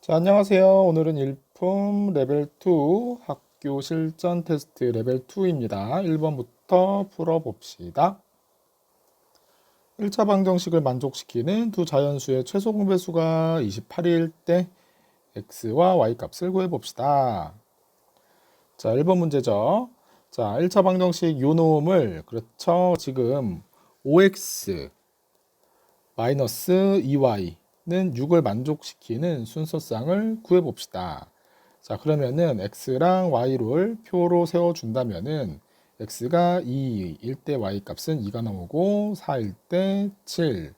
자, 안녕하세요. 오늘은 일품 레벨 2 학교 실전 테스트 레벨 2입니다. 1번부터 풀어봅시다. 1차 방정식을 만족시키는 두 자연수의 최소 공배수가 28일 때 x와 y 값을 구해봅시다. 자, 1번 문제죠. 자, 1차 방정식 요 놈을 그렇죠. 지금 5x 마이너스 2y는 6을 만족시키는 순서쌍을 구해봅시다. 자, 그러면은 x랑 y를 표로 세워준다면은 x가 2일 때 y 값은 2가 나오고 4일 때 7,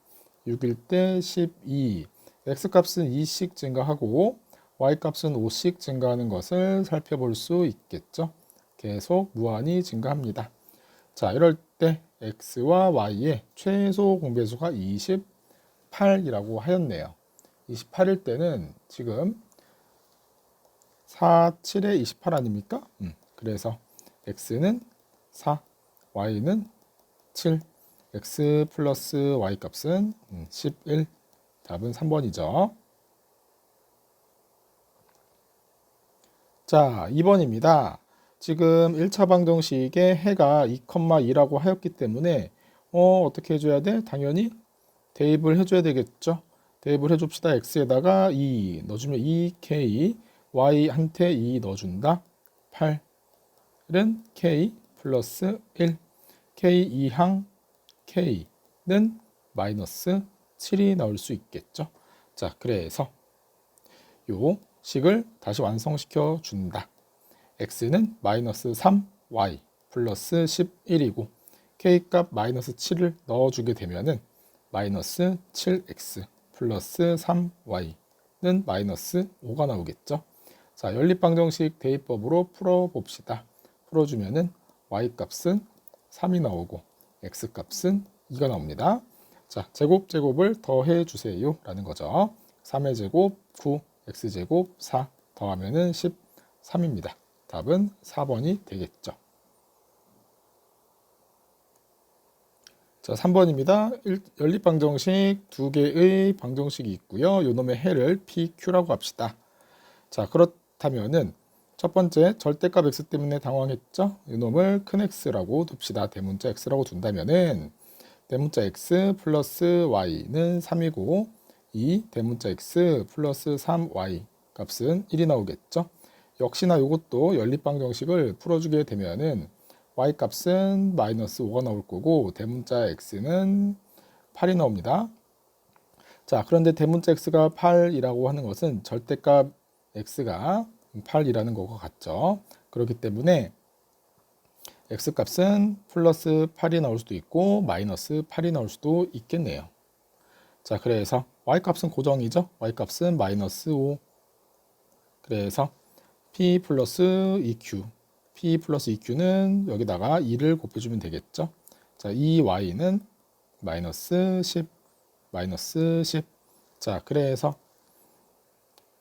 6일 때 12, x 값은 2씩 증가하고 y 값은 5씩 증가하는 것을 살펴볼 수 있겠죠. 계속 무한히 증가합니다. 자, 이럴 때 x와 y의 최소 공배수가 28이라고 하였네요. 28일 때는 지금 4, 7에 28 아닙니까? 그래서 x는 4, y는 7, x 플러스 y 값은 11. 답은 3번이죠. 자, 2번입니다. 지금 1차 방정식에 해가 2,2라고 하였기 때문에 어떻게 해줘야 돼? 당연히 대입을 해줘야 되겠죠. 대입을 해줍시다. x에다가 2 넣어주면 2k, y한테 2 넣어준다. 8은 k 플러스 1, k 2항 k는 마이너스 7이 나올 수 있겠죠. 자, 그래서 요 식을 다시 완성시켜 준다. x는 마이너스 3y 플러스 11이고 k값 마이너스 7을 넣어주게 되면은 마이너스 7x 플러스 3y는 마이너스 5가 나오겠죠. 자, 연립방정식 대입법으로 풀어봅시다. 풀어주면은 y값은 3이 나오고 x값은 2가 나옵니다. 자, 제곱을 더해 주세요 라는 거죠. 3의 제곱 9, x제곱 4 더하면은 13입니다. 답은 4번이 되겠죠. 자, 3번입니다. 연립방정식 두 개의 방정식이 있고요. 요놈의 해를 PQ라고 합시다. 자, 그렇다면은 첫 번째 절대값 x 때문에 당황했죠? 요놈을 큰 x라고 둡시다. 대문자 x라고 둔다면은 대문자 x 플러스 y는 3이고 이 대문자 x 플러스 3y 값은 1이 나오겠죠? 역시나 이것도 연립방정식을 풀어주게 되면은 y 값은 마이너스 5가 나올 거고 대문자 x는 8이 나옵니다. 자, 그런데 대문자 x가 8이라고 하는 것은 절대값 x가 8이라는 것과 같죠. 그렇기 때문에 x 값은 플러스 8이 나올 수도 있고 마이너스 8이 나올 수도 있겠네요. 자, 그래서 y 값은 고정이죠. y 값은 마이너스 5. 그래서 p 플러스 eq, p 플러스 eq는 여기다가 2를 곱해주면 되겠죠. 자, 이 y는 마이너스 10, 마이너스 10. 자, 그래서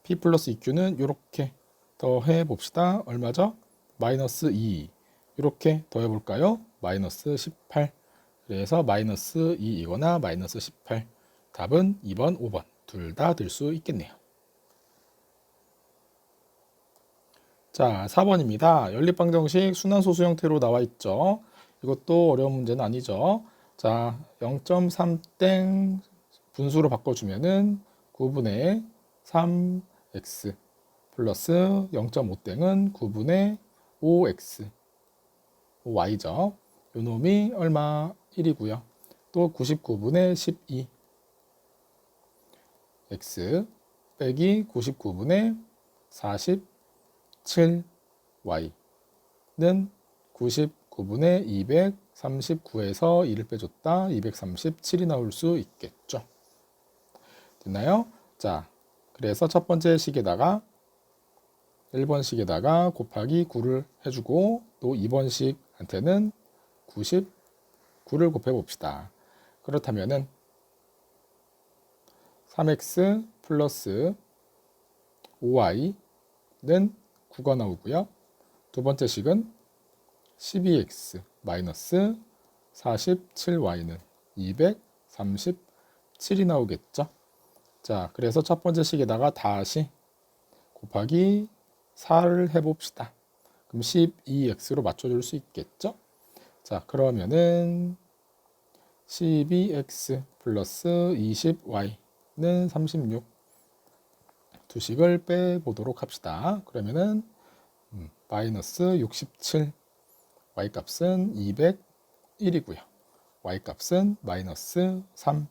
p 플러스 eq는 이렇게 더해 봅시다. 얼마죠? 마이너스 2. 이렇게 더해 볼까요? 마이너스 18. 그래서 마이너스 2이거나 마이너스 18. 답은 2번, 5번 둘 다 될 수 있겠네요. 자, 4번입니다. 연립방정식 순환소수 형태로 나와 있죠. 이것도 어려운 문제는 아니죠. 자, 0.3땡 분수로 바꿔주면은 9분의 3x 플러스 0.5땡은 9분의 5x, y죠. 요 놈이 얼마? 1이고요. 또 99분의 12 x 빼기 99분의 47y는 99분의 239에서 2를 빼줬다. 237이 나올 수 있겠죠. 됐나요? 자, 그래서 첫 번째 식에다가 1번 식에다가 곱하기 9를 해주고 또 2번 식한테는 99를 곱해 봅시다. 그렇다면은 3x 플러스 5y는 9가 나오고요. 두 번째 식은 12x 마이너스 47y는 237이 나오겠죠. 자, 그래서 첫 번째 식에다가 다시 곱하기 4를 해봅시다. 그럼 12x로 맞춰줄 수 있겠죠? 자, 그러면은 12x 플러스 20y는 36. 두 식을 빼보도록 합시다. 그러면은 마이너스 67, y 값은 201이고요. y 값은 마이너스 3,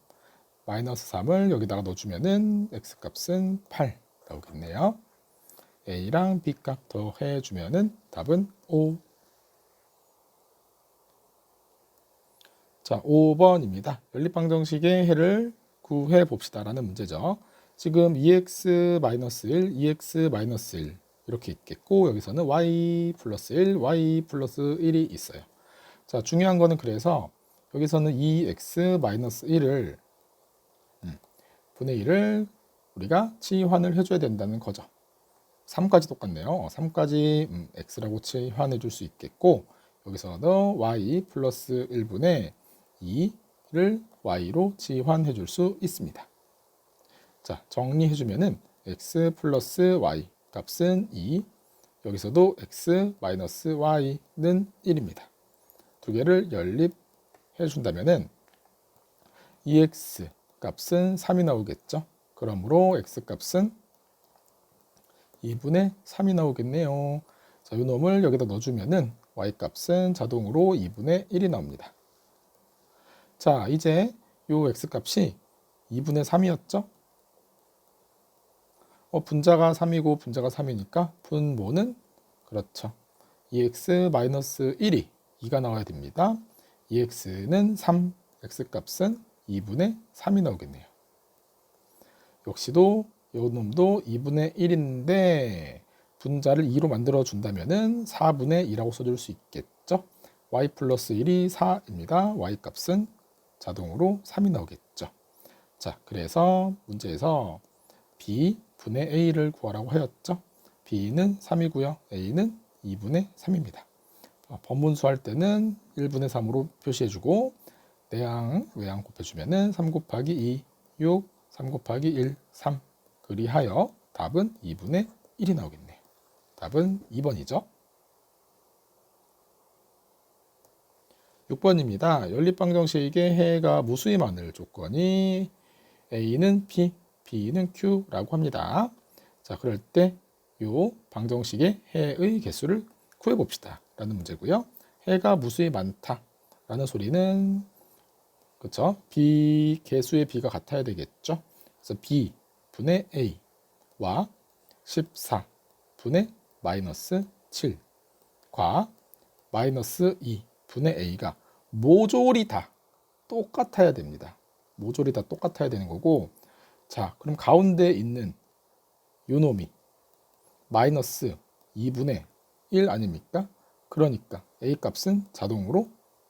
마이너스 3을 여기다가 넣어주면은 x 값은 8 나오겠네요. a랑 b 값 더해주면은 답은 5. 자, 5번입니다. 연립방정식의 해를 구해 봅시다 라는 문제죠. 지금 2x-1, 2x-1 이렇게 있겠고 여기서는 y 플러스 1, y 플러스 1이 있어요. 자, 중요한 거는 그래서 여기서는 2x-1을 분의 1을 우리가 치환을 해줘야 된다는 거죠. 3까지 똑같네요. 3까지 x라고 치환해 줄 수 있겠고 여기서도 y 플러스 1분의 2를 y로 치환해 줄 수 있습니다. 자, 정리해 주면은 x 플러스 y 값은 2, 여기서도 x 마이너스 y는 1입니다. 두 개를 연립해 준다면은 2x 값은 3이 나오겠죠. 그러므로 x 값은 2분의 3이 나오겠네요. 자, 이 놈을 여기다 넣어주면은 y 값은 자동으로 2분의 1이 나옵니다. 자, 이제 요 x 값이 2분의 3이었죠? 분자가 3이고 분자가 3이니까 분모는 그렇죠. 2x-1이 2가 나와야 됩니다. 2x는 3, x 값은 2분의 3이 나오겠네요. 역시도 요 놈도 2분의 1인데 분자를 2로 만들어 준다면은 4분의 2라고 써줄 수 있겠죠. y 플러스 1이 4입니다. y 값은 자동으로 3이 나오겠죠. 자, 그래서 문제에서 b 분의 a를 구하라고 하였죠. b는 3이고요. a는 2분의 3입니다. 번분수 할 때는 1분의 3으로 표시해주고 내항, 외항 곱해주면은 3 곱하기 2, 6, 3 곱하기 1, 3 그리하여 답은 2분의 1이 나오겠네요. 답은 2번이죠. 6번입니다. 연립방정식의 해가 무수히 많을 조건이 a는 p, b는 q라고 합니다. 자, 그럴 때 요 방정식의 해의 개수를 구해봅시다 라는 문제고요. 해가 무수히 많다 라는 소리는 그렇죠? b 개수의 b가 같아야 되겠죠. 그래서 b 분의 a와 14 분의 마이너스 7과 마이너스 2 분의 a가 모조리 다 똑같아야 됩니다. 모조리 다 똑같아야 되는 거고, 자, 그럼 가운데 있는 요 놈이 마이너스 2분의 1 아닙니까? 그러니까 a 값은 자동으로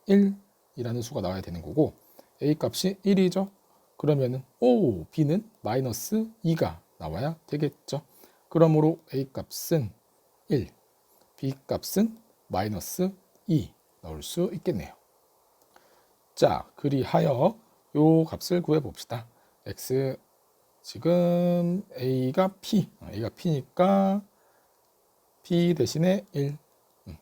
1이라는 수가 나와야 되는 거고 a 값이 1이죠. 그러면은 b는 마이너스 2가 나와야 되겠죠. 그러므로 a 값은 1, b 값은 마이너스 2 넣을 수 있겠네요. 자, 그리하여 요 값을 구해 봅시다. x 지금 a가 p니까 p 대신에 1. 그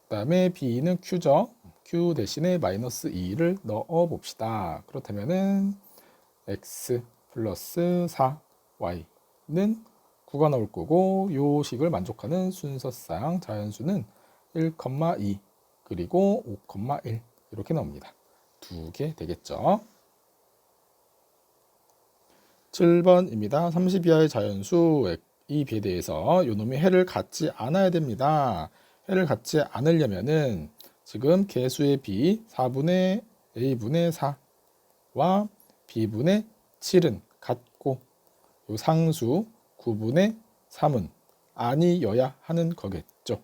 다음에 b는 q죠. q 대신에 마이너스 2를 넣어 봅시다. 그렇다면은 x 플러스 4y는 9가 나올 거고 요 식을 만족하는 순서상 자연수는 1,2 그리고 5,1 이렇게 나옵니다. 두 개 되겠죠. 7번입니다. 30 이하의 자연수 이 비에 대해서 요놈이 해를 갖지 않아야 됩니다. 해를 갖지 않으려면은 지금 개수의 b 4분의 a분의 4와 b분의 7은 같고 요 상수 9분의 3은 아니어야 하는 거겠죠.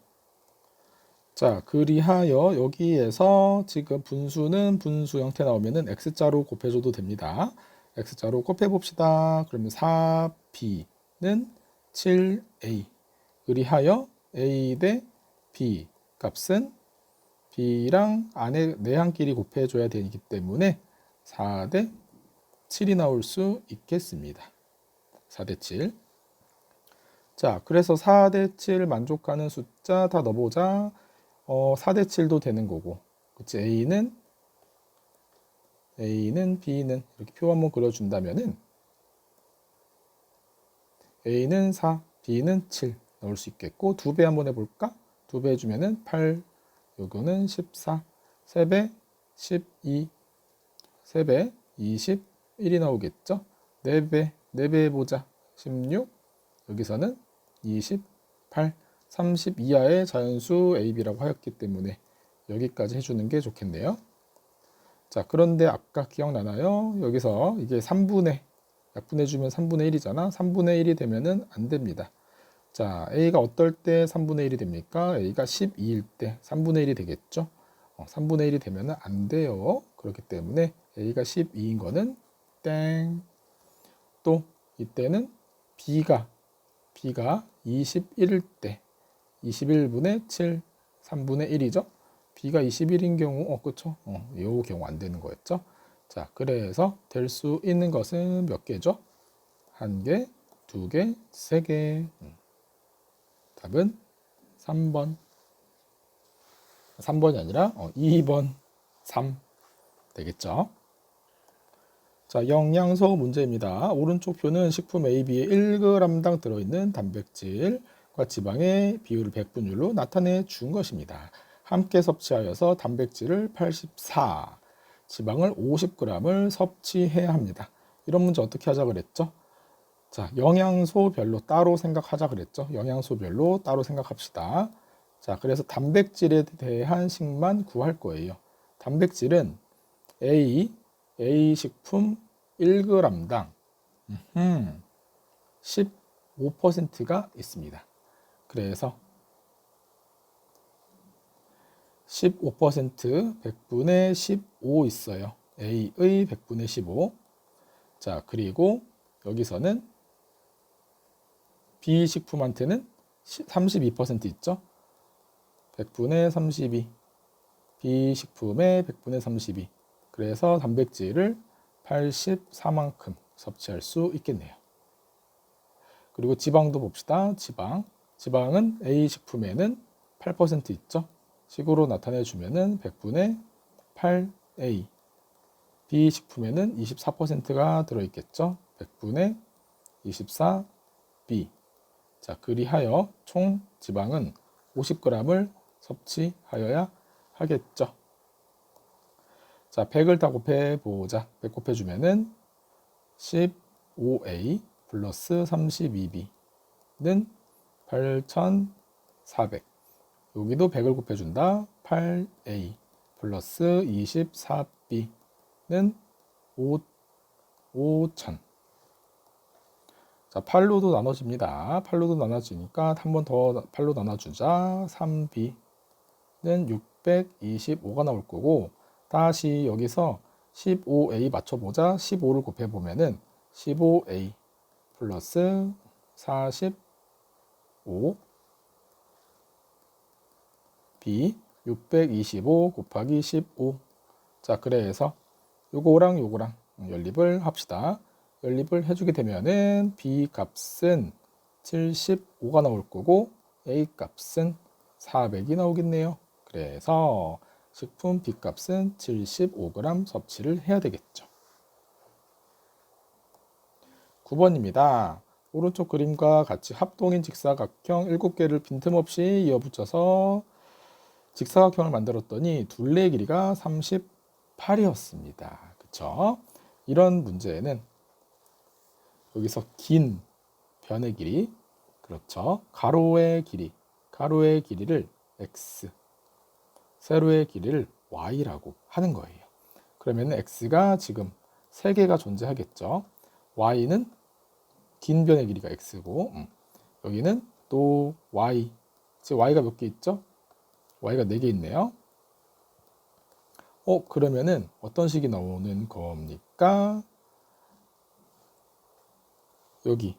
자, 그리하여 여기에서 지금 분수는 분수 형태 나오면은 x자로 곱해줘도 됩니다. x자로 곱해봅시다. 그러면 4b는 7a 그리하여 a 대 b 값은 b랑 안에 내항끼리 곱해줘야 되기 때문에 4 대 7이 나올 수 있겠습니다. 4 대 7. 자, 그래서 4대 7 만족하는 숫자 다 넣어보자. 4대 7도 되는 거고. 그치? A는 B는 이렇게 표 한번 그려준다면은 A는 4, B는 7 넣을 수 있겠고, 2배 한번 해볼까? 2배 해주면은 8, 요거는 14, 3배 12, 3배 21이 나오겠죠? 4배 해보자. 16, 여기서는 28, 30 이하의 자연수 AB라고 하였기 때문에 여기까지 해주는 게 좋겠네요. 자, 그런데 아까 기억나나요? 여기서 이게 3분의, 약분해주면 3분의 1이잖아. 3분의 1이 되면은 안 됩니다. 자, A가 어떨 때 3분의 1이 됩니까? A가 12일 때 3분의 1이 되겠죠? 3분의 1이 되면은 안 돼요. 그렇기 때문에 A가 12인 거는 땡. 또 이때는 B가 21일 때 21분의 7, 3분의 1이죠. B가 21인 경우, 그쵸? 이 경우 안 되는 거였죠. 자, 그래서 될 수 있는 것은 몇 개죠? 1개, 2개, 3개. 답은 3번. 3번이 아니라 2번, 3 되겠죠. 자, 영양소 문제입니다. 오른쪽 표는 식품 AB에 1g당 들어있는 단백질과 지방의 비율을 백분율로 나타내 준 것입니다. 함께 섭취하여서 단백질을 84, 지방을 50g을 섭취해야 합니다. 이런 문제 어떻게 하자 그랬죠? 자, 영양소별로 따로 생각하자 그랬죠? 영양소별로 따로 생각합시다. 자, 그래서 단백질에 대한 식만 구할 거예요. 단백질은 A 식품 1g당 15%가 있습니다. 그래서 15% 100분의 15 있어요. A의 100분의 15. 자, 그리고 여기서는 B 식품한테는 32% 있죠. 100분의 32. B 식품의 100분의 32. 그래서 단백질을 84만큼 섭취할 수 있겠네요. 그리고 지방도 봅시다. 지방은 A 식품에는 8% 있죠. 식으로 나타내 주면은 100분의 8A. B 식품에는 24%가 들어있겠죠. 100분의 24B. 자, 그리하여 총 지방은 50g을 섭취하여야 하겠죠. 자, 100을 다 곱해보자. 100 곱해주면은 15A 플러스 32B는 8400. 여기도 100을 곱해준다. 8A 플러스 24B는 5000. 자, 8로도 나눠집니다. 8로도 나눠지니까 한 번 더 8로 나눠주자. 3B는 625가 나올 거고, 다시 여기서 15A 맞춰보자. 15를 곱해보면은 15A 플러스 45 B 625 곱하기 15. 자, 그래서 요거랑 연립을 합시다. 연립을 해주게 되면은 B 값은 75가 나올 거고 A 값은 400이 나오겠네요. 그래서 식품 B 값은 75g 섭취를 해야 되겠죠. 9번입니다. 오른쪽 그림과 같이 합동인 직사각형 7개를 빈틈없이 이어붙여서 직사각형을 만들었더니 둘레의 길이가 38이었습니다. 그쵸? 이런 문제에는 여기서 긴 변의 길이, 그렇죠? 가로의 길이를 x, 세로의 길이를 y라고 하는 거예요. 그러면 x가 지금 3개가 존재하겠죠. y는 긴 변의 길이가 x고, 여기는 또 y, 지금 y가 몇 개 있죠? y가 4개 있네요. 그러면은 어떤 식이 나오는 겁니까? 여기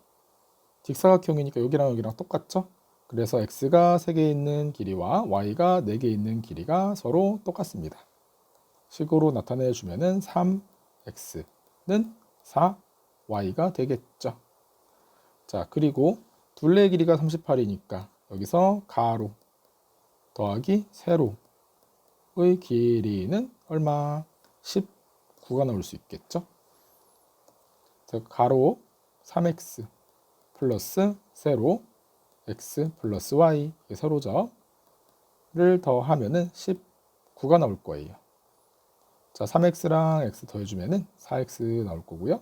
직사각형이니까 여기랑 똑같죠? 그래서 x가 3개 있는 길이와 y가 4개 있는 길이가 서로 똑같습니다. 식으로 나타내 주면은 3x는 4y가 되겠죠. 자, 그리고 둘레의 길이가 38이니까 여기서 가로 더하기 세로의 길이는 얼마? 19가 나올 수 있겠죠. 가로 3x 플러스 세로 x 플러스 y 세로접을 더하면은 19가 나올 거예요. 자, 3x랑 x 더해주면은 4x 나올 거고요.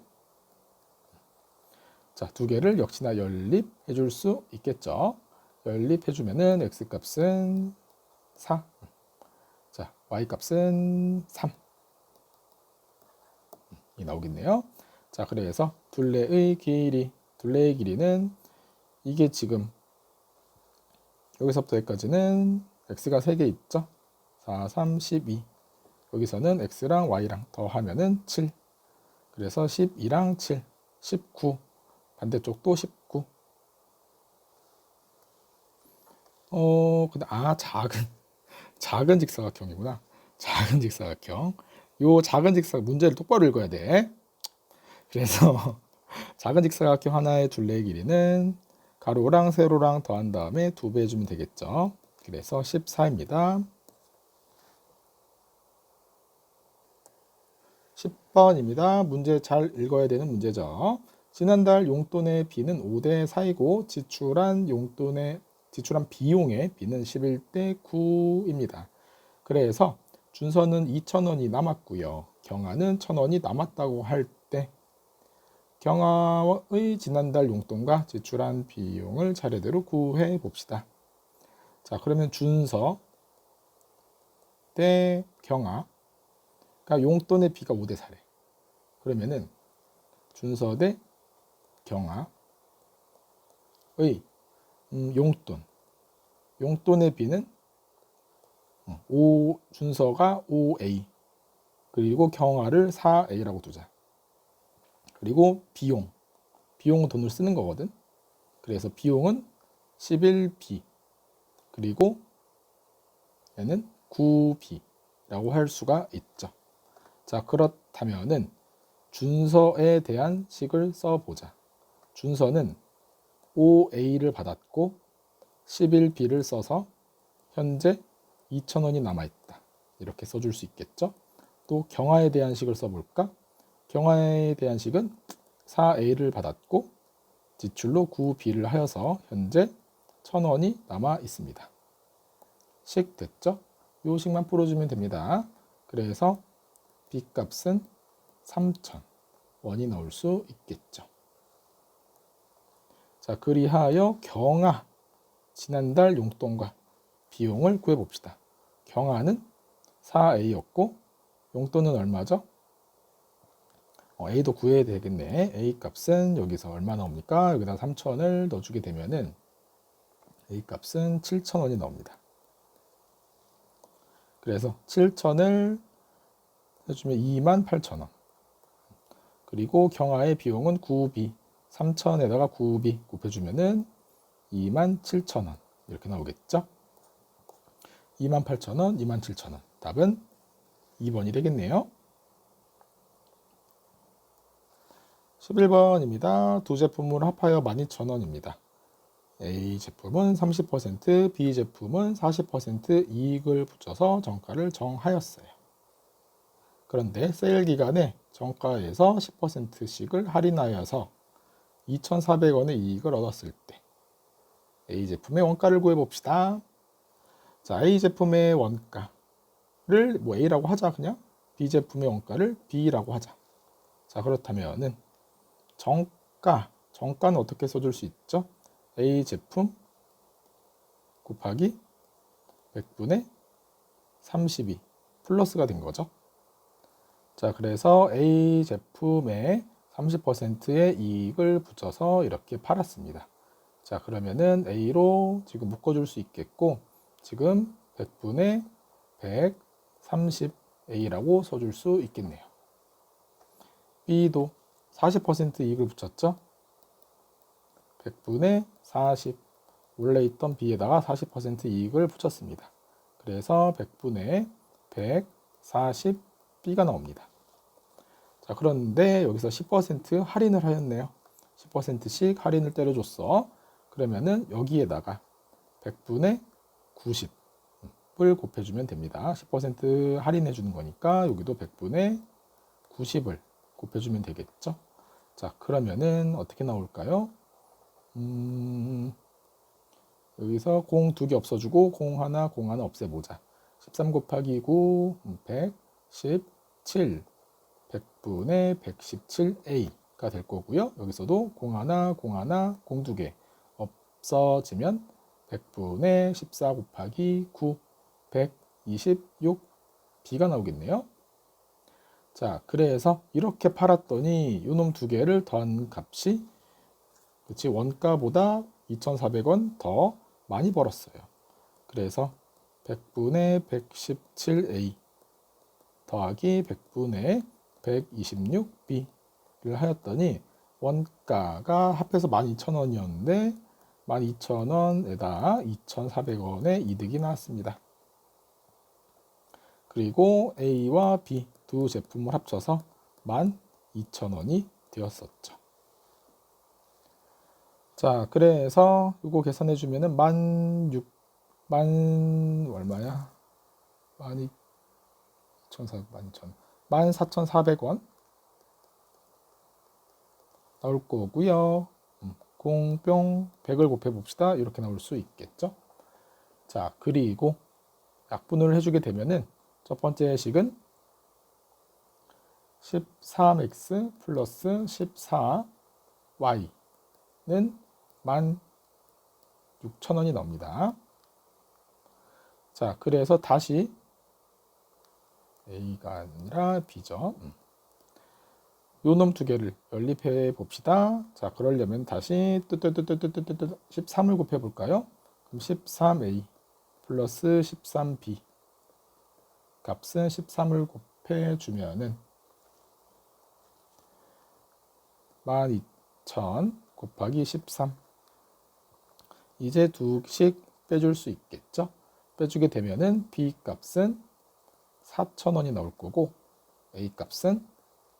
자, 두 개를 역시나 연립해 줄 수 있겠죠. 연립해 주면은 x 값은 4. 자, y 값은 3. 이 나오겠네요. 자, 그래서 둘레의 길이는 이게 지금 여기서부터 여기까지는 x가 3개 있죠. 4, 3, 12. 여기서는 x랑 y랑 더하면은 7. 그래서 12랑 7, 19. 반대쪽도 19. 근데 작은 직사각형이구나. 작은 직사각형. 요 작은 직사각 문제를 똑바로 읽어야 돼. 그래서 작은 직사각형 하나의 둘레의 길이는 가로랑 세로랑 더한 다음에 2배 해주면 되겠죠. 그래서 14입니다. 10번입니다. 문제 잘 읽어야 되는 문제죠. 지난달 용돈의 B는 5대 4이고 지출한 비용의 B는 11대 9입니다. 그래서 준서는 2,000원이 남았고요. 경아는 1,000원이 남았다고 할 때 경아의 지난달 용돈과 지출한 비용을 차례대로 구해 봅시다. 자, 그러면 준서 대 경아, 그러니까 용돈의 B가 5대 4래. 그러면은 준서 대 경아의 용돈의 B는 준서가 5A 그리고 경아를 4A라고 두자. 그리고 비용은 돈을 쓰는 거거든. 그래서 비용은 11B 그리고 얘는 9B라고 할 수가 있죠. 자, 그렇다면은 준서에 대한 식을 써보자. 준서는 5A를 받았고 11B를 써서 현재 2,000원이 남아있다. 이렇게 써줄 수 있겠죠. 또 경아에 대한 식을 써볼까? 경아에 대한 식은 4A를 받았고 지출로 9B를 하여서 현재 1,000원이 남아 있습니다. 식 됐죠? 요 식만 풀어주면 됩니다. 그래서 B 값은 3,000원이 나올 수 있겠죠. 자, 그리하여 경아 지난달 용돈과 비용을 구해봅시다. 경아는 4A였고 용돈은 얼마죠? A도 구해야 되겠네. A 값은 여기서 얼마 나옵니까? 여기다 3,000원을 넣어주게 되면은 A 값은 7,000원이 나옵니다. 그래서 7,000을 해주면 28,000원. 그리고 경아의 비용은 9B. 3,000에다가 9B 곱해주면은 27,000원. 이렇게 나오겠죠? 28,000원, 27,000원. 답은 2번이 되겠네요. 11번입니다. 두 제품을 합하여 12,000원입니다. A 제품은 30%, B 제품은 40% 이익을 붙여서 정가를 정하였어요. 그런데 세일 기간에 정가에서 10%씩을 할인하여서 2,400원의 이익을 얻었을 때 A 제품의 원가를 구해봅시다. 자, A 제품의 원가를 A라고 하자. 그냥 B 제품의 원가를 B라고 하자. 자, 그렇다면은 정가는 어떻게 써줄 수 있죠? A 제품 곱하기 100분의 32 플러스가 된 거죠. 자, 그래서 A 제품에 30%의 이익을 붙여서 이렇게 팔았습니다. 자, 그러면은 A로 지금 묶어줄 수 있겠고 지금 100분의 130A라고 써줄 수 있겠네요. B도 40% 이익을 붙였죠. 100분의 40 원래 있던 B에다가 40% 이익을 붙였습니다. 그래서 100분의 140B가 나옵니다. 자, 그런데 여기서 10% 할인을 하였네요. 10%씩 할인을 때려줬어. 그러면은 여기에다가 100분의 90을 곱해주면 됩니다. 10% 할인해 주는 거니까 여기도 100분의 90을 곱해주면 되겠죠. 자, 그러면은 어떻게 나올까요? 여기서 공 2개 없어주고 공 하나 없애보자. 13 곱하기 9, 117, 100분의 117A가 될 거고요. 여기서도 공 하나, 공 2개 없어지면 100분의 14 곱하기 9, 126B가 나오겠네요. 자, 그래서 이렇게 팔았더니 요놈 2개를 더한 값이 그치 원가보다 2,400원 더 많이 벌었어요. 그래서 100분의 117A 더하기 100분의 126B를 하였더니 원가가 합해서 12,000원이었는데 12,000원에다 2,400원의 이득이 나왔습니다. 그리고 A와 B 두 제품을 합쳐서 12,000원이 되었었죠. 자, 그래서 이거 계산해 주면은 얼마야? 14,400원 나올 거고요. 공뿅 100을 곱해 봅시다. 이렇게 나올 수 있겠죠. 자, 그리고 약분을 해주게 되면은 첫 번째 식은 13x 플러스 14y는 16,000원이 나옵니다. 자, 그래서 다시 A가 아니라 B죠. 요놈 2개를 연립해 봅시다. 자, 그러려면 다시 13을 곱해 볼까요? 그럼 13A 플러스 13B 값은 13을 곱해 주면은 12,000 곱하기 13. 이제 2씩 빼줄 수 있겠죠? 빼주게 되면은 B 값은 4,000원이 나올 거고 A 값은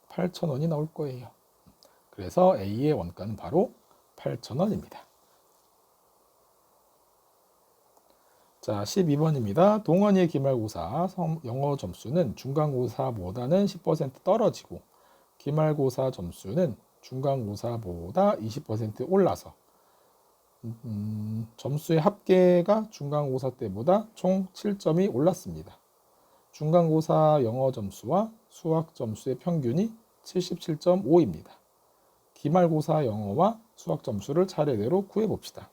8,000원이 나올 거예요. 그래서 A의 원가는 바로 8,000원입니다. 자, 12번입니다. 동원이의 기말고사 영어 점수는 중간고사보다는 10% 떨어지고 기말고사 점수는 중간고사보다 20% 올라서 점수의 합계가 중간고사 때보다 총 7점이 올랐습니다. 중간고사 영어 점수와 수학 점수의 평균이 77.5입니다. 기말고사 영어와 수학 점수를 차례대로 구해봅시다.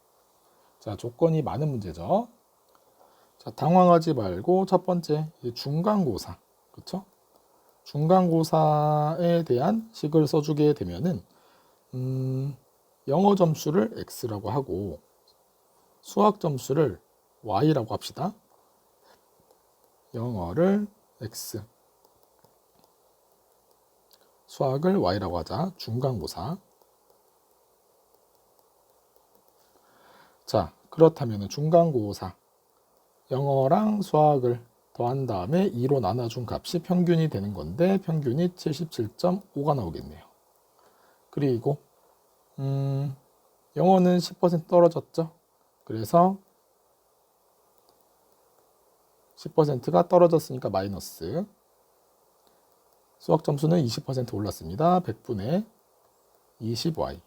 자, 조건이 많은 문제죠. 자, 당황하지 말고 첫 번째 중간고사, 그렇죠? 중간고사에 대한 식을 써주게 되면은 영어 점수를 X라고 하고 수학 점수를 Y라고 합시다. 영어를 X, 수학을 Y라고 하자. 중간고사. 자, 그렇다면 중간고사 영어랑 수학을 더한 다음에 2로 나눠준 값이 평균이 되는 건데 평균이 77.5가 나오겠네요. 그리고 영어는 10% 떨어졌죠. 그래서 10%가 떨어졌으니까 마이너스. 수학 점수는 20% 올랐습니다. 100분의 20y.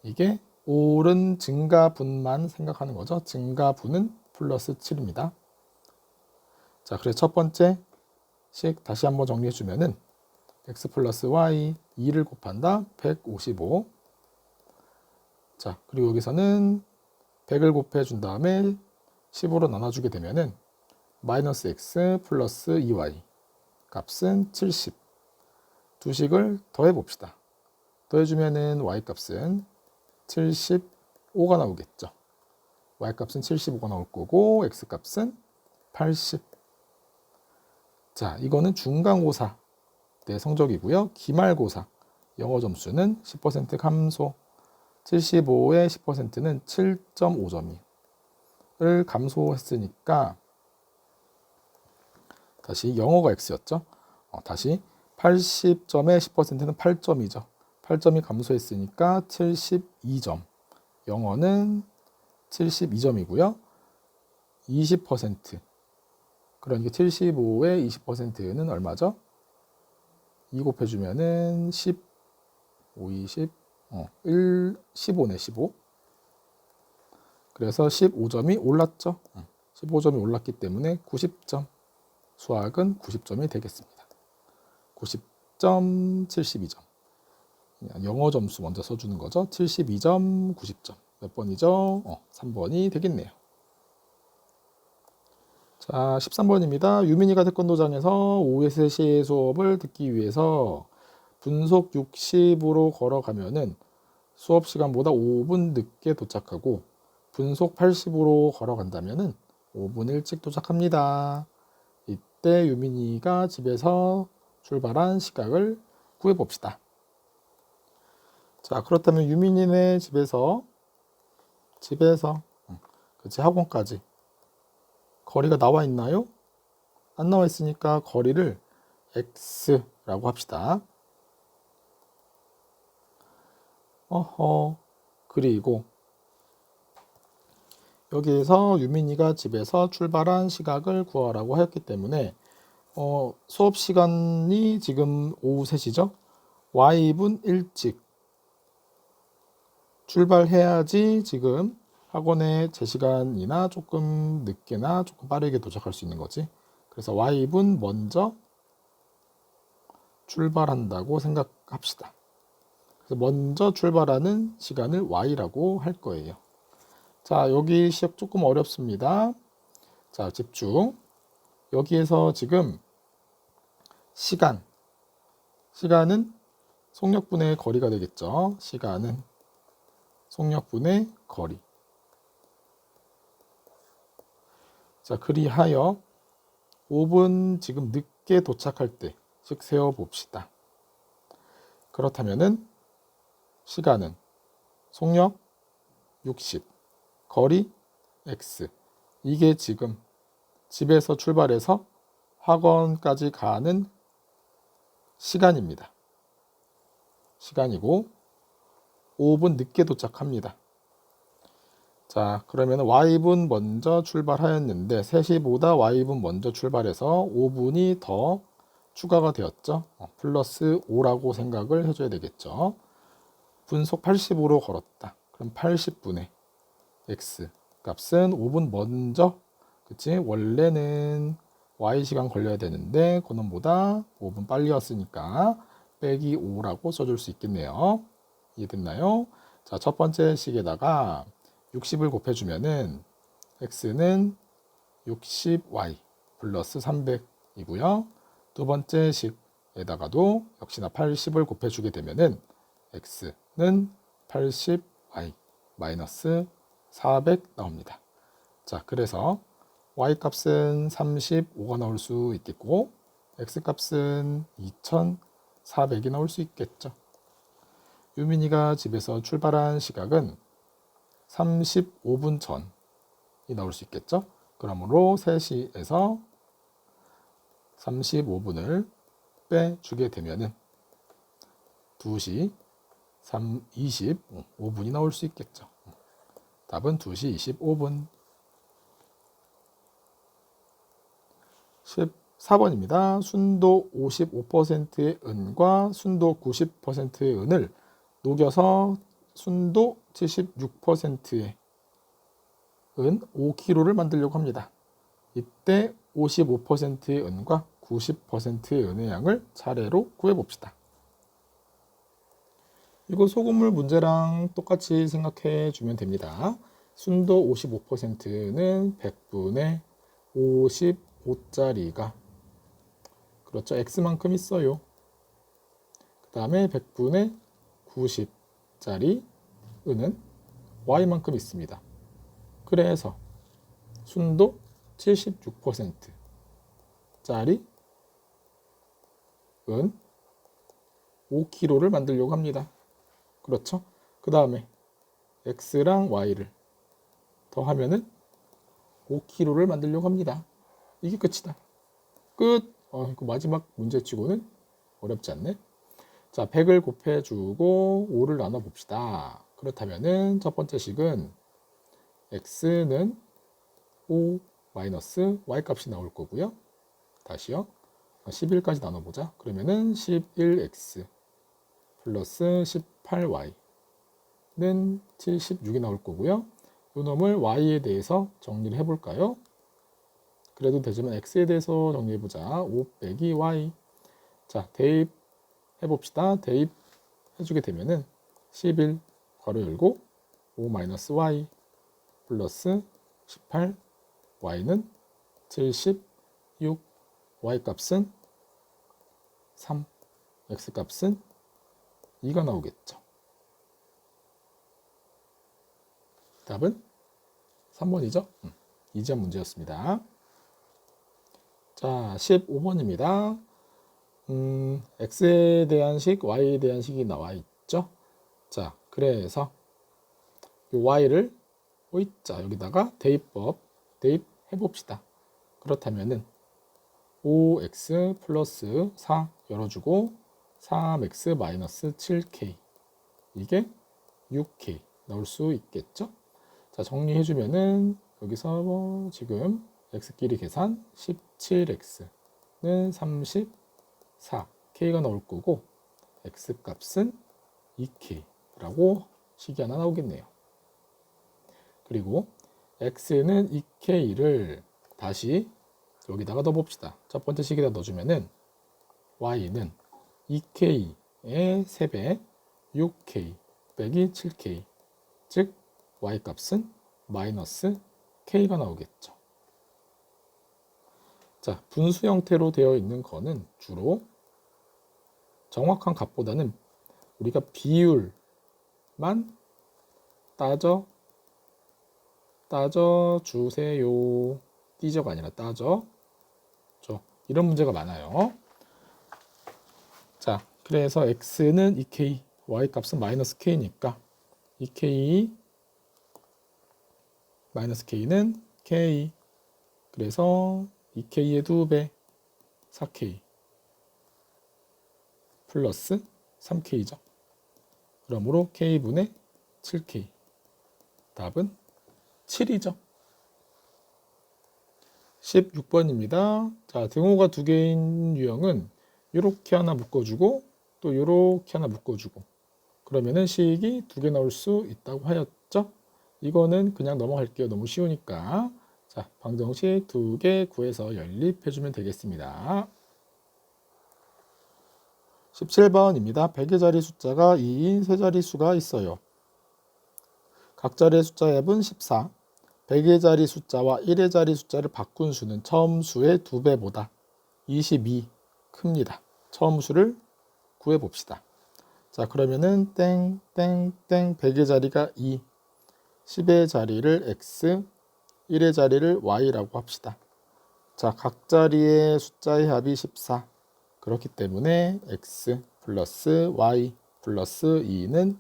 이게 오른 증가분만 생각하는 거죠. 증가분은 플러스 7입니다. 자, 그래서 첫 번째 식 다시 한번 정리해 주면은 x 플러스 y 2를 곱한다 155. 자, 그리고 여기서는 100을 곱해 준 다음에 10으로 나눠주게 되면은 마이너스 x 플러스 2y 값은 70. 두 식을 더해 봅시다. 더해 주면은 y 값은 75가 나오겠죠. y 값은 75가 나올 거고 x 값은 80. 자, 이거는 중간고사 때 성적이고요. 기말고사 영어 점수는 10% 감소. 75의 10%는 7.5점을 감소했으니까 다시 영어가 X였죠. 다시 80점의 10%는 8점이죠. 8점이 감소했으니까 72점이 영어는 72점이고요. 20%. 그러니까 75의 20%는 얼마죠? 2 곱해주면은 10, 5, 20, 15네, 15. 그래서 15점이 올랐죠. 15점이 올랐기 때문에 90점. 수학은 90점이 되겠습니다. 90점, 72점. 영어 점수 먼저 써주는 거죠. 72점, 90점. 몇 번이죠? 3번이 되겠네요. 자, 13번입니다. 유민이가 태권도장에서 오후 3시에 수업을 듣기 위해서 분속 60으로 걸어가면은 수업 시간보다 5분 늦게 도착하고 분속 80으로 걸어간다면은 5분 일찍 도착합니다. 이때 유민이가 집에서 출발한 시각을 구해봅시다. 자, 그렇다면 유민이네 집에서 그치, 학원까지 거리가 나와 있나요? 안 나와 있으니까 거리를 x라고 합시다. 그리고 여기에서 유민이가 집에서 출발한 시각을 구하라고 하였기 때문에 수업 시간이 지금 오후 3시죠? y분 일찍 출발해야지 지금 학원에 제 시간이나 조금 늦게나 조금 빠르게 도착할 수 있는 거지. 그래서 y분 먼저 출발한다고 생각합시다. 그래서 먼저 출발하는 시간을 y라고 할 거예요. 자, 여기 시작 조금 어렵습니다. 자, 집중. 여기에서 지금 시간은 속력분의 거리가 되겠죠. 시간은 속력분의 거리. 자, 그리하여 5분 지금 늦게 도착할 때 즉 세어봅시다. 그렇다면은 시간은 속력 60, 거리 x. 이게 지금 집에서 출발해서 학원까지 가는 시간입니다. 시간이고 5분 늦게 도착합니다. 자, 그러면 y분 먼저 출발하였는데 3시보다 y분 먼저 출발해서 5분이 더 추가가 되었죠. 플러스 5라고 생각을 해줘야 되겠죠. 분속 80으로 걸었다. 그럼 80분의 x 값은 5분 먼저, 그치? 원래는 y시간 걸려야 되는데 그놈보다 5분 빨리 왔으니까 빼기 5라고 써줄 수 있겠네요. 이해됐나요? 자, 첫 번째 식에다가 60을 곱해주면은 x는 60y 플러스 300이고요. 두 번째 식에다가도 역시나 80을 곱해주게 되면은 x는 80y 마이너스 400 나옵니다. 자, 그래서 y 값은 35가 나올 수 있겠고 x 값은 2400이 나올 수 있겠죠. 유민이가 집에서 출발한 시각은 35분 전이 나올 수 있겠죠. 그러므로 3시에서 35분을 빼주게 되면은 2시 25분이 나올 수 있겠죠. 답은 2시 25분. 14번입니다. 순도 55%의 은과 순도 90%의 은을 녹여서 순도 76%의 은 5kg를 만들려고 합니다. 이때 55%의 은과 90%의 은의 양을 차례로 구해봅시다. 이거 소금물 문제랑 똑같이 생각해 주면 됩니다. 순도 55%는 100분의 55짜리가 그렇죠. x만큼 있어요. 그 다음에 100분의 90짜리 은은 y만큼 있습니다. 그래서 순도 76%짜리 은 5kg를 만들려고 합니다. 그렇죠? 그 다음에 x랑 y를 더하면은 5kg를 만들려고 합니다. 이게 끝이다. 끝! 이거 마지막 문제치고는 어렵지 않네. 자, 100을 곱해주고 5를 나눠봅시다. 그렇다면은 첫 번째 식은 x는 5 마이너스 y 값이 나올 거고요. 다시요. 11까지 나눠보자. 그러면은 11x 플러스 18y는 76이 나올 거고요. 이 놈을 y에 대해서 정리를 해볼까요? 그래도 되지만 x에 대해서 정리해보자. 5 빼기 y. 자, 대입해봅시다. 대입해주게 되면은 11 괄호 열고 5 마이너스 y 플러스 18 y는 76 y 값은 3 x 값은 2가 나오겠죠. 답은 3번이죠. 이지한 문제였습니다. 자, 15번입니다. x에 대한 식, y에 대한 식이 나와 있죠. 자, 그래서 이 y를 자, 여기다가 대입해 봅시다. 그렇다면은 5x 플러스 4 열어주고 3x 마이너스 7k 이게 6k 나올 수 있겠죠. 자, 정리해주면은 여기서 지금 x끼리 계산 17x는 34 k가 나올 거고 x 값은 2k라고 식이 하나 나오겠네요. 그리고 x는 2k를 다시 여기다가 넣어봅시다. 첫 번째 식에다 넣어주면은 y는 2k의 3배 6k 빼기 7k 즉 y 값은 마이너스 k가 나오겠죠. 자, 분수 형태로 되어 있는 거는 주로 정확한 값보다는 우리가 비율만 따져 주세요. 띠저가 아니라 따져 줘. 이런 문제가 많아요. 자, 그래서 x는 2k, y 값은 마이너스 k니까 2k 마이너스 k는 k. 그래서 2k의 2배 4k 플러스 3k죠. 그러므로 k분의 7k. 답은 7이죠. 16번입니다. 자, 등호가 두 개인 유형은 이렇게 하나 묶어주고 또 이렇게 하나 묶어주고 그러면은 식이 두 개 나올 수 있다고 하였죠. 이거는 그냥 넘어갈게요. 너무 쉬우니까. 자, 방정식 두 개 구해서 연립해주면 되겠습니다. 17번입니다. 100의 자리 숫자가 2인 세 자릿수가 있어요. 각 자리의 숫자 합은 14. 100의 자리 숫자와 1의 자리 숫자를 바꾼 수는 처음 수의 2배보다 22 큽니다. 처음 수를 구해봅시다. 자, 그러면은 땡땡땡 100의 자리가 2, 10의 자리를 x, 1의 자리를 y라고 합시다. 자, 각 자리의 숫자의 합이 14. 그렇기 때문에 x 플러스 y 플러스 2는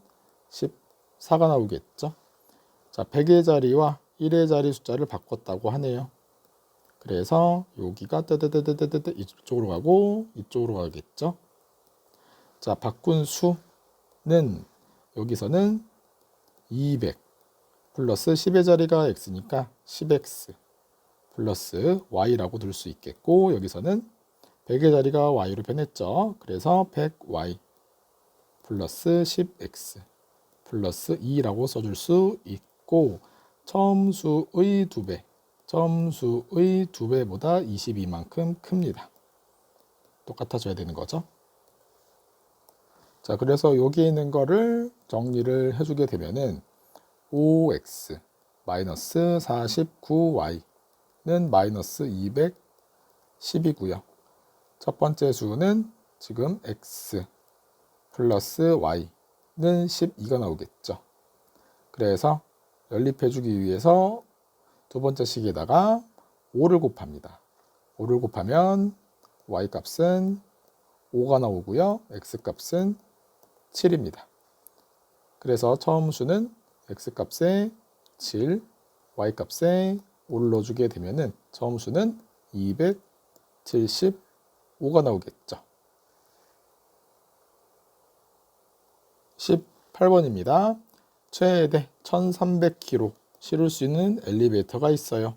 14가 나오겠죠. 자, 100의 자리와 1의 자리 숫자를 바꿨다고 하네요. 그래서 여기가 뜨뜨뜨뜨뜨뜨 이쪽으로 가고 이쪽으로 가겠죠. 자, 바꾼 수는 여기서는 200 플러스 10의 자리가 x니까 10x 플러스 y라고 둘 수 있겠고 여기서는 100의 자리가 y로 변했죠. 그래서 100y 플러스 10x 플러스 2라고 써줄 수 있고 처음 수의 2배, 처음 수의 2배보다 22만큼 큽니다. 똑같아져야 되는 거죠. 자, 그래서 여기 있는 거를 정리를 해주게 되면은 5x 마이너스 49y는 마이너스 210이고요. 첫 번째 수는 지금 x 플러스 y는 12가 나오겠죠. 그래서 연립해주기 위해서 두 번째 식에다가 5를 곱합니다. 5를 곱하면 y 값은 5가 나오고요. x 값은 7입니다. 그래서 처음 수는 x 값에 7, y 값에 5를 넣어주게 되면은 처음 수는 275가 나오겠죠. 18번입니다. 최대 1300kg 실을 수 있는 엘리베이터가 있어요.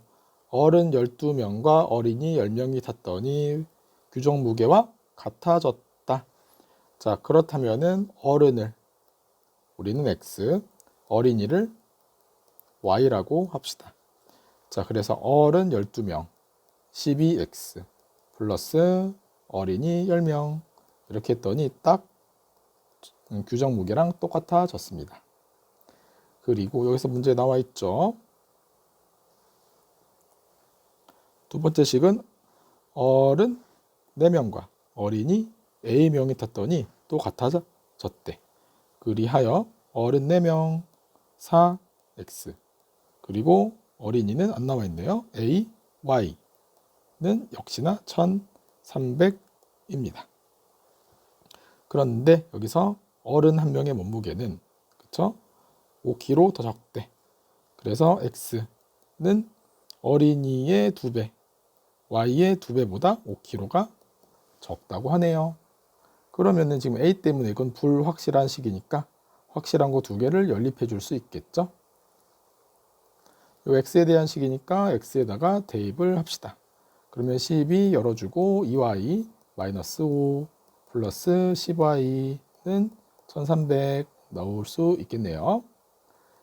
어른 12명과 어린이 10명이 탔더니 규정 무게와 같아졌다. 자, 그렇다면은 어른을 우리는 X, 어린이를 Y라고 합시다. 자, 그래서 어른 12명, 12X 플러스 어린이 10명 이렇게 했더니 딱 규정 무게랑 똑같아졌습니다. 그리고 여기서 문제에 나와 있죠. 두 번째 식은 어른 4명과 어린이 A명이 탔더니 또 같아졌대. 그리하여 어른 4명 4X 그리고 어린이는 안 나와 있네요. A, Y는 역시나 1300입니다. 그런데 여기서 어른 한 명의 몸무게는 그쵸? 5kg 더 적대. 그래서 X는 어린이의 2배, Y의 2배보다 5kg가 적다고 하네요. 그러면은 지금 A 때문에 이건 불확실한 식이니까 확실한 거 2개를 연립해 줄 수 있겠죠? 요 X에 대한 식이니까 X에다가 대입을 합시다. 그러면 12 열어주고 2Y 마이너스 5 플러스 10Y는 1300 넣을 수 있겠네요.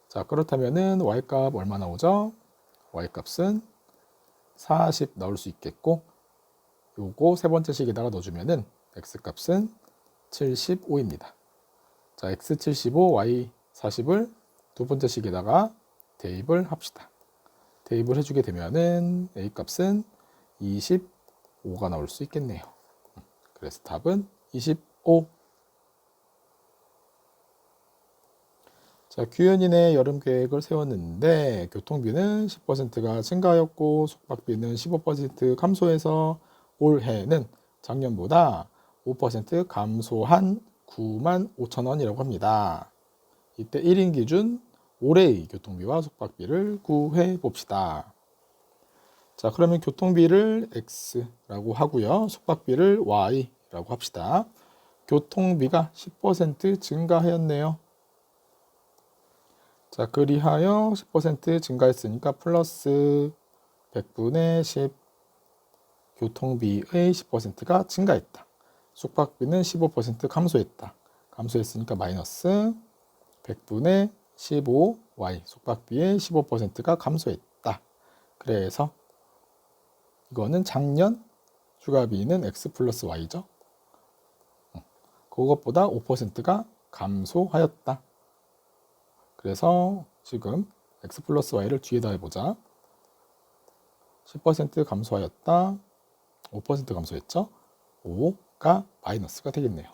자, 그렇다면은 Y값 얼마 나오죠? Y값은 40 넣을 수 있겠고 요거 세 번째 식에다가 넣어주면은 X값은 75입니다. 자, X 75, Y 40을 두 번째 식에다가 대입을 합시다. 대입을 해주게 되면은 A값은 25가 나올 수 있겠네요. 그래서 답은 25. 자, 규현이네 여름 계획을 세웠는데 교통비는 10%가 증가하였고 숙박비는 15% 감소해서 올해는 작년보다 5% 감소한 95,000원이라고 합니다. 이때 1인 기준 올해의 교통비와 숙박비를 구해 봅시다. 자, 그러면 교통비를 X라고 하고요. 숙박비를 Y라고 합시다. 교통비가 10% 증가하였네요. 자, 그리하여 10% 증가했으니까 플러스 100분의 10 교통비의 10%가 증가했다. 숙박비는 15% 감소했다. 감소했으니까 마이너스 100분의 15Y 숙박비의 15%가 감소했다. 그래서 이거는 작년 휴가비는 X 플러스 Y죠. 그것보다 5%가 감소하였다. 그래서 지금 X 플러스 Y를 뒤에다 해보자. 10% 감소하였다. 5% 감소했죠. 5가 마이너스가 되겠네요.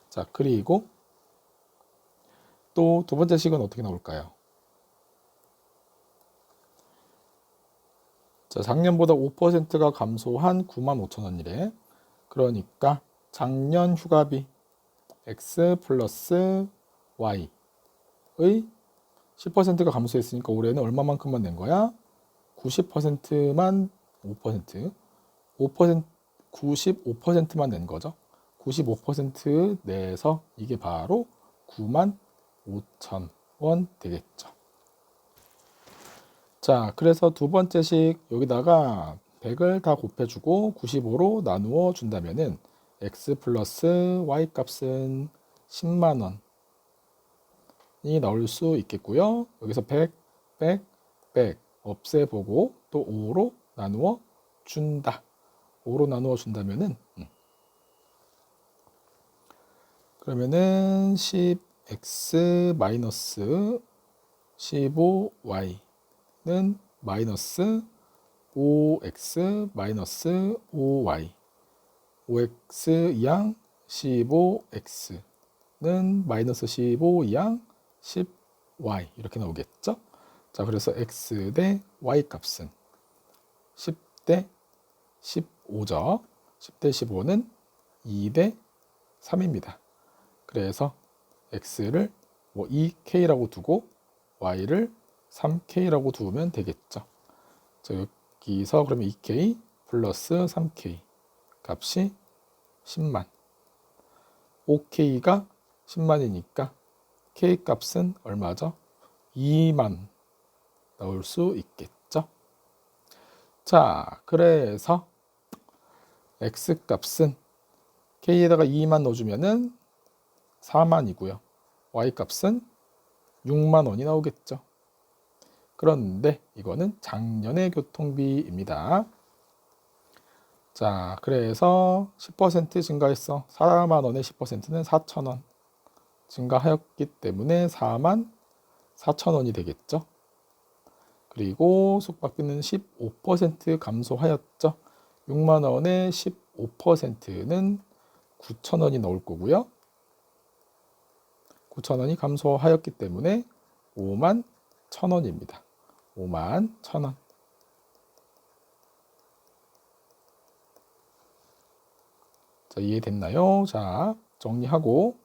자, 그리고 또 두 번째 식은 어떻게 나올까요? 자, 작년보다 5%가 감소한 95,000원이래. 그러니까 작년 휴가비 X 플러스 Y의 10%가 감소했으니까 올해는 얼마만큼만 낸 거야? 90%만 5%, 95%만 낸 거죠. 95% 내서 이게 바로 95,000원 되겠죠. 자, 그래서 두 번째 식 여기다가 100을 다 곱해주고 95로 나누어 준다면은 X 플러스 Y 값은 10만 원이 나올 수 있겠고요. 여기서 100, 100, 100 없애보고 또 5로 나누어 준다. 5로 나누어 준다면은 그러면은 10x 마이너스 15y는 마이너스 5x 마이너스 5y 5x 이항 15x는 마이너스 15 이항 10y 이렇게 나오겠죠. 자, 그래서 x 대 y 값은 10대 15죠. 10대 15는 2대 3입니다. 그래서 x를 뭐 2k라고 두고 y를 3k라고 두면 되겠죠. 자, 여기서 그러면 2k 플러스 3k 값이 10만 5k가 10만이니까 K값은 얼마죠? 2만 넣을 수 있겠죠. 자, 그래서 X값은 K에다가 2만 넣어주면은 4만이고요. Y값은 6만 원이 나오겠죠. 그런데 이거는 작년의 교통비입니다. 자, 그래서 10% 증가했어. 4만 원의 10%는 4천 원 증가하였기 때문에 4만 4천 원이 되겠죠. 그리고 숙박비는 15% 감소하였죠. 6만 원의 15%는 9천 원이 나올 거고요. 9천 원이 감소하였기 때문에 5만 1천 원입니다. 5만 1천 원. 자, 이해됐나요? 자, 정리하고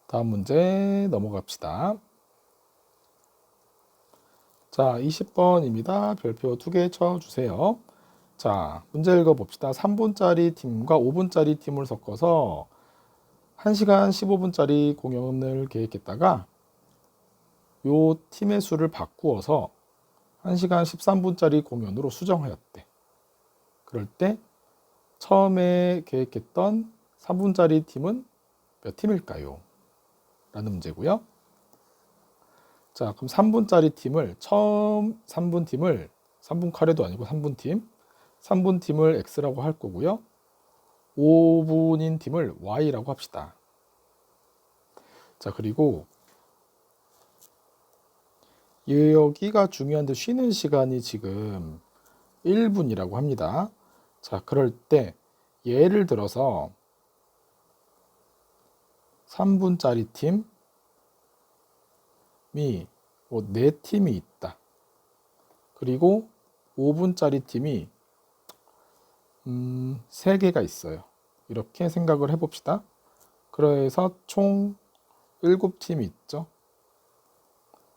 다음 문제 넘어갑시다. 자, 20번입니다. 별표 2개 쳐주세요. 자, 문제 읽어봅시다. 3분짜리 팀과 5분짜리 팀을 섞어서 1시간 15분짜리 공연을 계획했다가 요 팀의 수를 바꾸어서 1시간 13분짜리 공연으로 수정하였대. 그럴 때 처음에 계획했던 3분짜리 팀은 몇 팀일까요? 라는 문제고요. 자, 그럼 3분짜리 팀을 처음 3분 팀을 3분 카레도 아니고 3분 팀을 X라고 할 거고요. 5분인 팀을 Y라고 합시다. 자, 그리고 여기가 중요한데 쉬는 시간이 지금 1분이라고 합니다. 자, 그럴 때 예를 들어서 3분짜리 팀이 뭐 4팀이 있다. 그리고 5분짜리 팀이 3개가 있어요. 이렇게 생각을 해봅시다. 그래서 총 7팀이 있죠.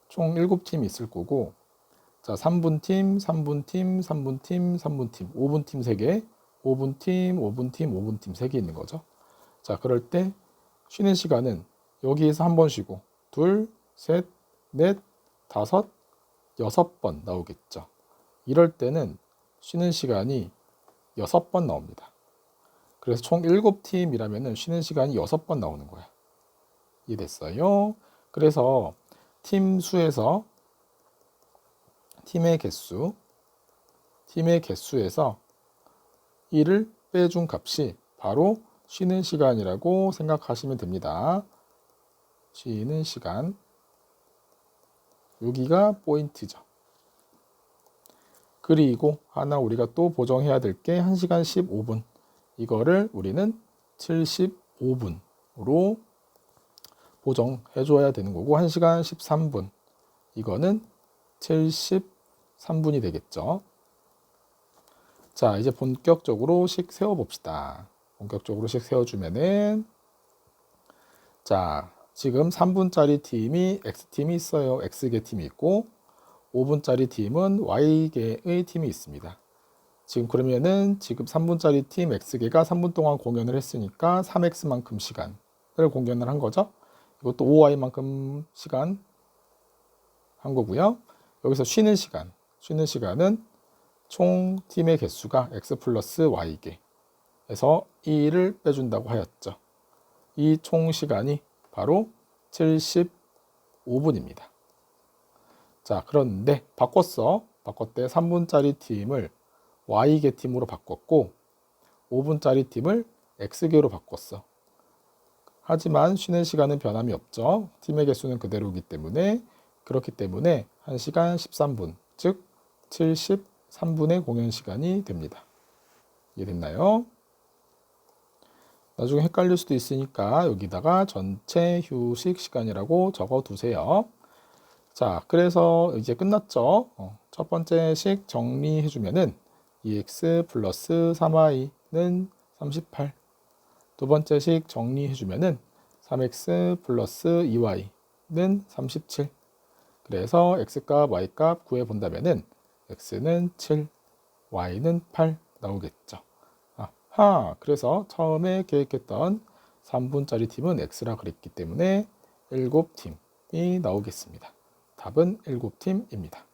총 7팀이 있을 거고, 자, 3분팀, 3분팀, 3분팀, 3분팀, 5분팀 3개, 5분팀, 5분팀, 5분팀 3개 있는 거죠. 자, 그럴 때 쉬는 시간은 여기에서 한 번 쉬고, 둘, 셋, 넷, 다섯, 6번 나오겠죠. 이럴 때는 쉬는 시간이 6번 나옵니다. 그래서 총 7팀이라면 쉬는 시간이 6번 나오는 거야. 이해됐어요? 그래서 팀 수에서 팀의 개수에서 1을 빼준 값이 바로 쉬는 시간이라고 생각하시면 됩니다. 쉬는 시간. 여기가 포인트죠. 그리고 하나 우리가 또 보정해야 될 게 1시간 15분. 이거를 우리는 75분으로 보정해 줘야 되는 거고 1시간 13분. 이거는 73분이 되겠죠. 자, 이제 본격적으로 식 세워봅시다. 본격적으로 식 세워주면은 자, 지금 3분짜리 팀이 X팀이 있어요. X개 팀이 있고 5분짜리 팀은 Y개의 팀이 있습니다. 지금 그러면은 지금 3분짜리 팀 X개가 3분 동안 공연을 했으니까 3X만큼 시간을 공연을 한 거죠. 이것도 5Y만큼 시간 한 거고요. 여기서 쉬는 시간은 총 팀의 개수가 X 플러스 Y개에서 2를 빼준다고 하였죠. 이 총 시간이 바로 75분입니다. 자, 그런데 바꿨대. 3분짜리 팀을 Y개 팀으로 바꿨고 5분짜리 팀을 X개로 바꿨어. 하지만 쉬는 시간은 변함이 없죠. 팀의 개수는 그대로이기 때문에 그렇기 때문에 1시간 13분, 즉 73분의 공연 시간이 됩니다. 이해됐나요? 나중에 헷갈릴 수도 있으니까 여기다가 전체 휴식 시간이라고 적어 두세요. 자, 그래서 이제 끝났죠. 첫 번째 식 정리해 주면은 2x 플러스 3y는 38. 두 번째 식 정리해 주면은 3x 플러스 2y는 37. 그래서 x값, y값 구해 본다면은 x는 7, y는 8 나오겠죠. 그래서 처음에 계획했던 3분짜리 팀은 X라 그랬기 때문에 7팀이 나오겠습니다. 답은 7팀입니다.